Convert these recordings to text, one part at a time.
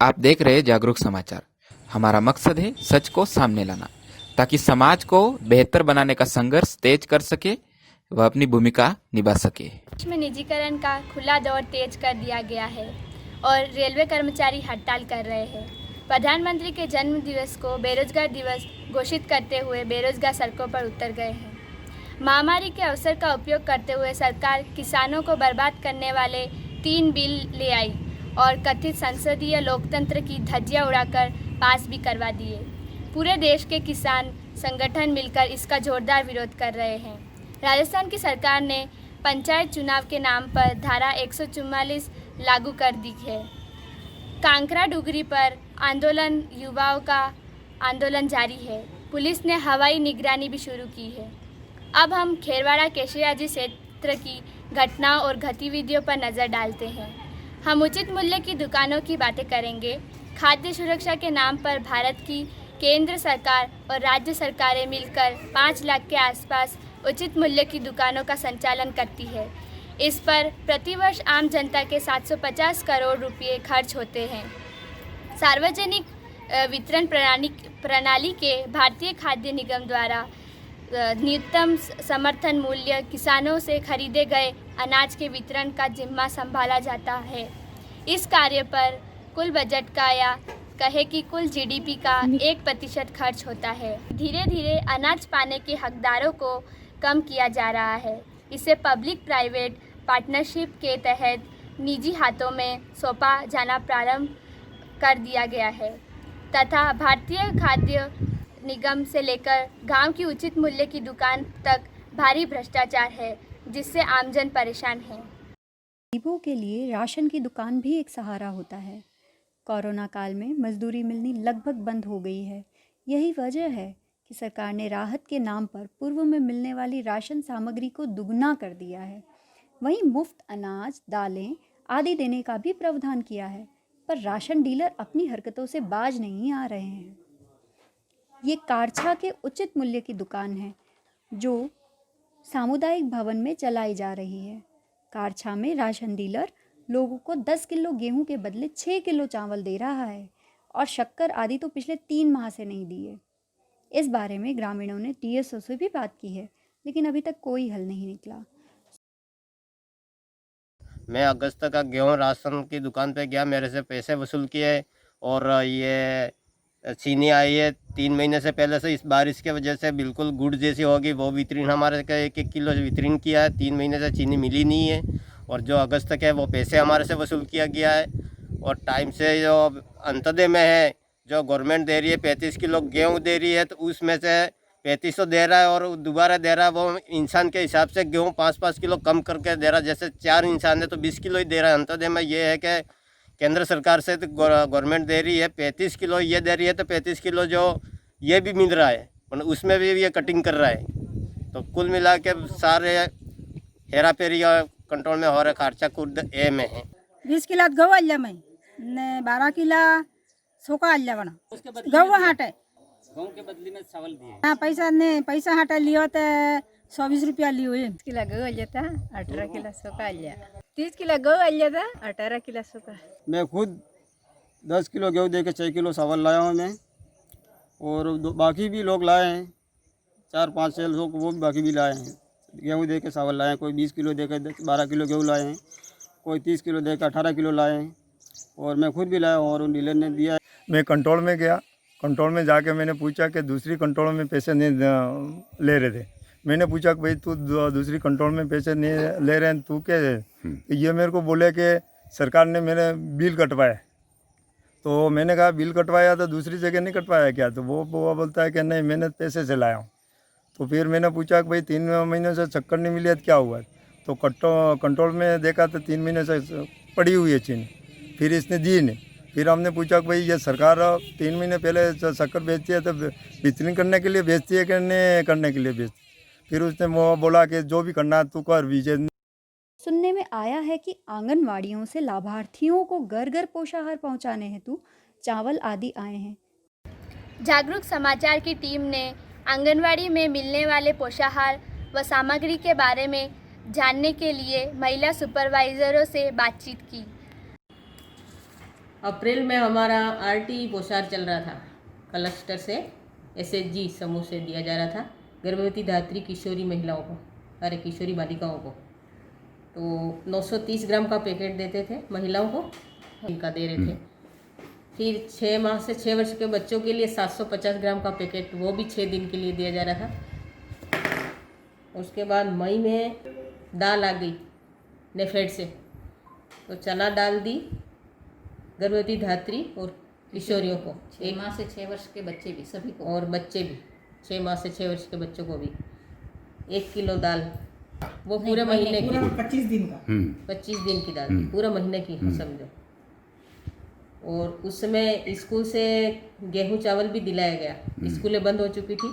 आप देख रहे जागरूक समाचार। हमारा मकसद है सच को सामने लाना, ताकि समाज को बेहतर बनाने का संघर्ष तेज कर सके, वह अपनी भूमिका निभा सके। देश में निजीकरण का खुला दौर तेज कर दिया गया है और रेलवे कर्मचारी हड़ताल कर रहे हैं। प्रधानमंत्री के जन्म दिवस को बेरोजगार दिवस घोषित करते हुए बेरोजगार सड़कों पर उतर गए हैं। महामारी के अवसर का उपयोग करते हुए सरकार किसानों को बर्बाद करने वाले 3 बिल ले आई और कथित संसदीय लोकतंत्र की धज्जियां उड़ाकर पास भी करवा दिए। पूरे देश के किसान संगठन मिलकर इसका जोरदार विरोध कर रहे हैं। राजस्थान की सरकार ने पंचायत चुनाव के नाम पर धारा 144 लागू कर दी है। कांकरा डुगरी पर आंदोलन, युवाओं का आंदोलन जारी है। पुलिस ने हवाई निगरानी भी शुरू की है। अब हम खेरवाड़ा केशरियाजी क्षेत्र की घटनाओं और गतिविधियों पर नज़र डालते हैं। हम उचित मूल्य की दुकानों की बातें करेंगे। खाद्य सुरक्षा के नाम पर भारत की केंद्र सरकार और राज्य सरकारें मिलकर 5 लाख के आसपास उचित मूल्य की दुकानों का संचालन करती है। इस पर प्रतिवर्ष आम जनता के 750 करोड़ रुपये खर्च होते हैं। सार्वजनिक वितरण प्रणाली के भारतीय खाद्य निगम द्वारा न्यूनतम समर्थन मूल्य किसानों से खरीदे गए अनाज के वितरण का जिम्मा संभाला जाता है। इस कार्य पर कुल बजट का या कहे कि कुल जीडीपी का 1% खर्च होता है। धीरे धीरे अनाज पाने के हकदारों को कम किया जा रहा है। इसे पब्लिक प्राइवेट पार्टनरशिप के तहत निजी हाथों में सौंपा जाना प्रारंभ कर दिया गया है तथा भारतीय खाद्य निगम से लेकर गांव की उचित मूल्य की दुकान तक भारी भ्रष्टाचार है, जिससे आमजन परेशान है। गरीबों के लिए राशन की दुकान भी एक सहारा होता है। कोरोना काल में मजदूरी मिलनी लगभग बंद हो गई है। यही वजह है कि सरकार ने राहत के नाम पर पूर्व में मिलने वाली राशन सामग्री को दुगना कर दिया है। वहीं मुफ्त अनाज, दालें आदि देने का भी प्रावधान किया है, पर राशन डीलर अपनी हरकतों से बाज नहीं आ रहे हैं। ये कारछा के उचित मूल्य की दुकान है जो सामुदायिक भवन में चलाई जा रही है। कारछा में राशन डीलर लोगों को 10 किलो गेहूं के बदले 6 किलो चावल दे रहा है और शक्कर आदि तो पिछले 3 माह से नहीं दिए। इस बारे में ग्रामीणों ने टीएसओ से भी बात की है, लेकिन अभी तक कोई हल नहीं निकला। मैं अगस्त का गेहूं राशन की दुकान पे गया, मेरे से पैसे वसूल किए और ये चीनी आई है 3 महीने से पहले से। इस बारिश के वजह से बिल्कुल गुड़ जैसी होगी, वो वितरण हमारे का 1-1 किलो वितरण किया है। 3 महीने से चीनी मिली नहीं है और जो अगस्त तक है वो पैसे हमारे से वसूल किया गया है। और टाइम से जो अंत्योदय में है, जो गवर्नमेंट दे रही है 35 किलो गेहूँ दे रही है, तो उसमें से 3500 दे रहा है और दोबारा दे रहा है वो इंसान के हिसाब से गेहूँ 5-5 किलो कम करके दे रहा है। जैसे 4 इंसान है तो 20 किलो ही दे रहा है। अंत्योदय में ये है कि केंद्र सरकार से तो गवर्नमेंट दे रही है 35 किलो ये दे रही है, तो 35 किलो जो ये भी मिल रहा है, मतलब उसमें भी ये कटिंग कर रहा है। तो कुल मिला के सारे हेरा फेरी कंट्रोल में हो रहा है। खर्चा खुद ए में है। 20 किलो गहू आल्या मैं ने 12 किलो सोका आल्या बना गहू हाटे गेहूं के बदले में चावल दिए। हाँ, पैसा हाटा लियो तो 120 रुपया लियो है। 20 किलो गहू आल्या था, 18 किलो सोका आल्या। 30 किलो गहू आल्या था, 18 किलो सोका। मैं खुद 10 किलो गेहूँ दे के 6 किलो चावल लाया हूँ मैं, और बाकी भी लोग लाए हैं 4-5 लोग, वो भी बाकी भी लाए हैं। गेहूँ दे के चावल लाए हैं, कोई 20 किलो दे के 12 किलो गेहूँ लाए हैं, कोई 30 किलो दे के 18 किलो लाए हैं, और मैं खुद भी लाया हूँ और उन डीलर ने दिया। मैं कंट्रोल में गया, कंट्रोल में जाके मैंने पूछा कि दूसरी कंट्रोल में पैसे नहीं ले रहे थे। मैंने पूछा कि भाई तू दूसरी कंट्रोल में पैसे नहीं ले रहे हैं, तू क्या है? तो ये मेरे को बोले कि सरकार ने मेरे बिल कटवाया। तो मैंने कहा बिल कटवाया तो दूसरी जगह नहीं कटवाया क्या? तो वो बोलता है कि नहीं, मैंने पैसे से लाया हूँ। तो फिर मैंने पूछा कि भाई 3 महीनों से चक्कर नहीं मिली है, क्या हुआ? तो कंट्रोल में देखा तो 3 महीने से पड़ी हुई है चीनी, फिर इसने दी नहीं। फिर हमने पूछा कि भाई ये सरकार 3 महीने पहले शक्कर बेचती है तो वितरण करने के लिए बेचती है कि नहीं करने के लिए बेचती? फिर उसने वो बोला कि जो भी करना है तू कर बीजे। सुनने में आया है कि आंगनवाड़ियों से लाभार्थियों को घर घर पोषाहार पहुंचाने हेतु चावल आदि आए हैं। जागरूक समाचार की टीम ने आंगनवाड़ी में मिलने वाले पोषाहार व सामग्री के बारे में जानने के लिए महिला सुपरवाइजरों से बातचीत की। अप्रैल में हमारा आरटी पोशार चल रहा था, क्लस्टर से एसएचजी समूह से दिया जा रहा था गर्भवती धात्री किशोरी महिलाओं को, अरे किशोरी बालिकाओं को। तो 930 ग्राम का पैकेट देते थे महिलाओं को, इनका दे रहे थे। फिर 6 माह से 6 वर्ष के बच्चों के लिए 750 ग्राम का पैकेट, वो भी 6 दिन के लिए दिया जा रहा था। उसके बाद मई में दाल आ गई नेफेड से, तो चना दाल दी गर्भवती धात्री और किशोरियों को, 6 माह से 6 वर्ष के बच्चे भी, सभी को, और बच्चे भी 6 माह से 6 वर्ष के बच्चों को भी 1 किलो दाल, वो पूरे महीने की, 25 दिन का 25 दिन की दाल पूरा महीने की समझो। और उस समय स्कूल से गेहूं चावल भी दिलाया गया, स्कूलें बंद हो चुकी थी,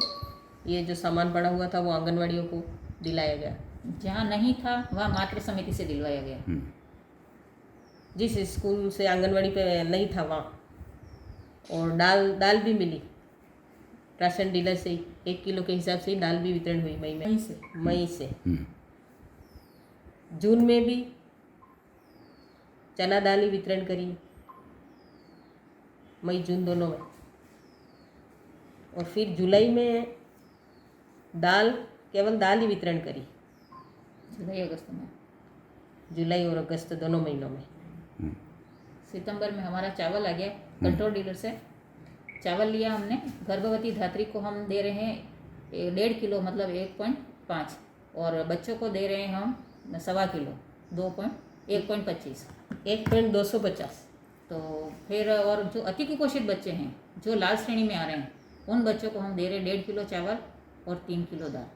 ये जो सामान पड़ा हुआ था वो आंगनवाड़ियों को दिलाया गया। जहाँ नहीं था वहाँ मातृ समिति से दिलवाया गया। जिस स्कूल से आंगनवाड़ी पे नहीं था वहाँ। और दाल भी मिली राशन डीलर से ही, 1 किलो के हिसाब से ही दाल भी वितरण हुई मई से। जून में भी चना दाल ही वितरण करी, मई जून दोनों में। और फिर जुलाई में केवल दाल ही वितरण करी, जुलाई और अगस्त दोनों महीनों में। सितंबर में हमारा चावल आ गया कंट्रोल डीलर से, चावल लिया हमने। गर्भवती धात्री को हम दे रहे हैं 1.5 किलो, मतलब 1.5, और बच्चों को दे रहे हैं हम 1.25 किलो, 1.25, 1.250। तो फिर और जो अति कुपोषित बच्चे हैं, जो लाल श्रेणी में आ रहे हैं, उन बच्चों को हम दे रहे हैं 1.5 किलो चावल और 3 किलो दाल।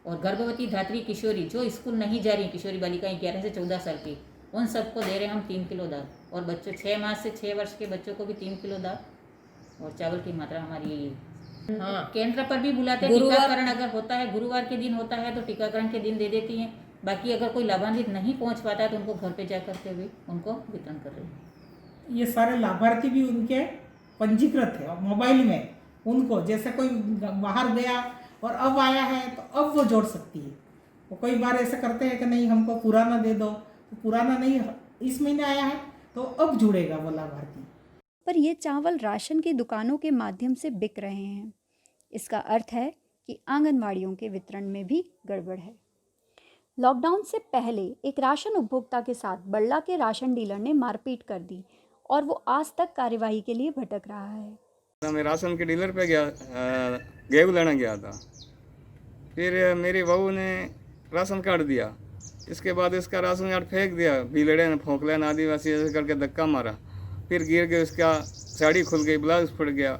और गर्भवती धात्री किशोरी जो स्कूल नहीं जा रही, किशोरी बालिकाएं 11 से 14 साल की, उन सबको दे रहे हैं हम 3 किलो दाल। और बच्चों 6 माह से 6 वर्ष के बच्चों को भी 3 किलो दाल। और चावल की मात्रा हमारी यही है। हाँ, केंद्र पर भी बुलाते हैं, टीकाकरण अगर होता है, गुरुवार के दिन होता है तो टीकाकरण के दिन दे देती हैं। बाकी अगर कोई लाभान्वित नहीं पहुंच पाता है तो उनको घर पे जा करके भी उनको वितरण कर रहे हैं। ये सारे लाभार्थी भी उनके पंजीकृत है, और मोबाइल में उनको, जैसे कोई बाहर गया और अब आया है तो अब वो जोड़ सकती है। वो कई बार ऐसा करते हैं कि नहीं हमको पुराना दे दो, तो पुराना नहीं, इस महीने आया है तो अब जुड़ेगा वो लाभार्थी। पर ये चावल राशन की दुकानों के माध्यम से बिक रहे हैं। इसका अर्थ है कि आंगनवाड़ियों के वितरण में भी गड़बड़ है। लॉकडाउन से पहले एक राशन उपभोक्ता के साथ बल्ला के राशन डीलर ने मारपीट कर दी और वो आज तक कार्यवाही के लिए भटक रहा है। मैं राशन के डीलर पे गया, गेहूँ लेने गया था। फिर मेरी बहू ने राशन काट दिया, इसके बाद इसका राशन कार्ड फेंक दिया, भीलड़े ने फोकले ने आदिवासी ऐसे करके धक्का मारा। फिर गिर के उसका साड़ी खुल गई, ब्लाउज फट गया।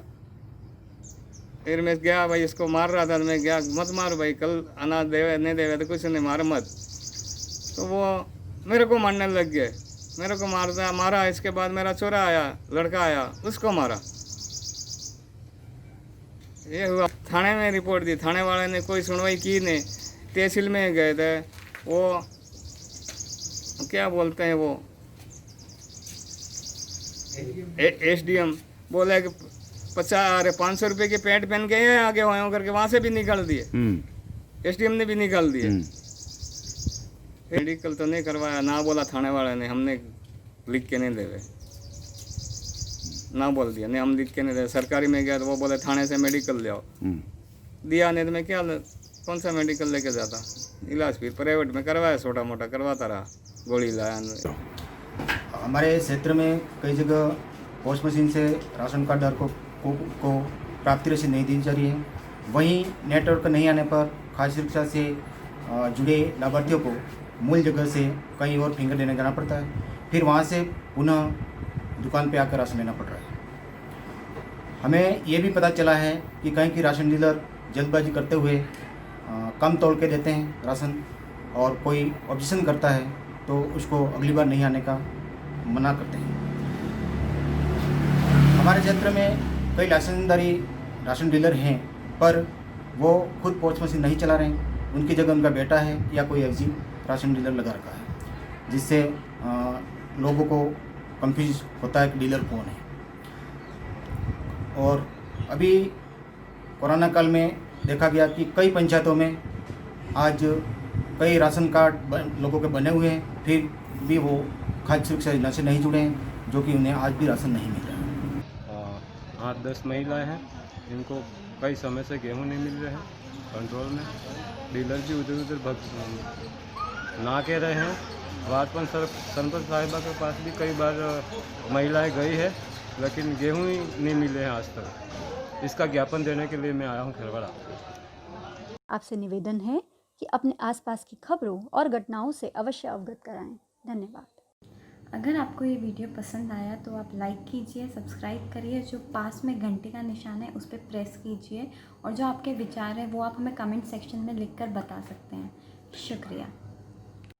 फिर मैं गया, भाई इसको मार रहा था, मैं गया, मत मार भाई, कल अनाज देवे नहीं देवे तो कुछ नहीं, मार मत। तो वो मेरे को मारने लग गए, मेरे को मारा। इसके बाद मेरा चोरा आया, लड़का आया, उसको मारा। ये हुआ, थाने में रिपोर्ट दी, थाने वाले ने कोई सुनवाई की नहीं। तहसील में गए थे, वो क्या बोलते हैं वो एसडीएम बोले कि 500 रुपये की पैंट पहन के आगे हो करके वहाँ से भी निकाल दिए। एसडीएम ने भी निकाल दिए। मेडिकल तो नहीं करवाया, ना बोला थाने वाले ने, हमने लिख के नहीं देवे, ना बोल दिया नहीं, हम लिख के नहीं दे। सरकारी में गया तो वो बोले थाने से मेडिकल ले आओ, दिया नहीं तो मैं क्या कौन सा मेडिकल लेके जाता। इलाज फिर प्राइवेट में करवाया, छोटा मोटा करवाता रहा, गोली लाया। हमारे क्षेत्र में कई जगह पोस्ट मशीन से राशन कार्ड धारकों को प्राप्ति रसीद नहीं दी जा रही है। वहीं नेटवर्क नहीं आने पर खाद्य सुरक्षा से जुड़े लाभार्थियों को मूल जगह से कहीं और फिंगर देने जाना पड़ता है, फिर वहाँ से पुनः दुकान पे आकर राशन लेना पड़ रहा है। हमें ये भी पता चला है कि कहीं की राशन डीलर जल्दबाजी करते हुए कम तोल के देते हैं राशन, और कोई ऑब्जेक्शन करता है तो उसको अगली बार नहीं आने का मना करते हैं। हमारे क्षेत्र में कई लाइसेंसधारी राशन डीलर हैं, पर वो खुद पोस्ट मशीन नहीं चला रहे हैं, उनकी जगह उनका बेटा है या कोई एग्जी राशन डीलर लगा रखा है, जिससे लोगों को कंफ्यूज होता है कि डीलर कौन है। और अभी कोरोना काल में देखा गया कि कई पंचायतों में आज कई राशन कार्ड लोगों के बने हुए हैं, फिर भी वो खाद्य सुरक्षा योजना से नहीं जुड़े हैं, जो कि उन्हें आज भी राशन नहीं मिल रहा है। 8-10 महिलाएं हैं, इनको कई समय से गेहूं नहीं मिल रहे हैं कंट्रोल में। डीलर भी उधर उधर ना कह रहे हैं। वाटपन सरपंच साहिबा के पास भी कई बार महिलाएं गई है, लेकिन गेहूं ही नहीं मिले हैं आज तक। इसका ज्ञापन देने के लिए मैं आया हूं खेरवाड़ा। आपसे निवेदन है कि अपने आसपास की खबरों और घटनाओं से अवश्य अवगत कराएं। धन्यवाद। अगर आपको ये वीडियो पसंद आया तो आप लाइक कीजिए, सब्सक्राइब करिए, जो पास में घंटे का निशान है उस पर प्रेस कीजिए और जो आपके विचार हैं वो आप हमें कमेंट सेक्शन में लिखकर बता सकते हैं। शुक्रिया।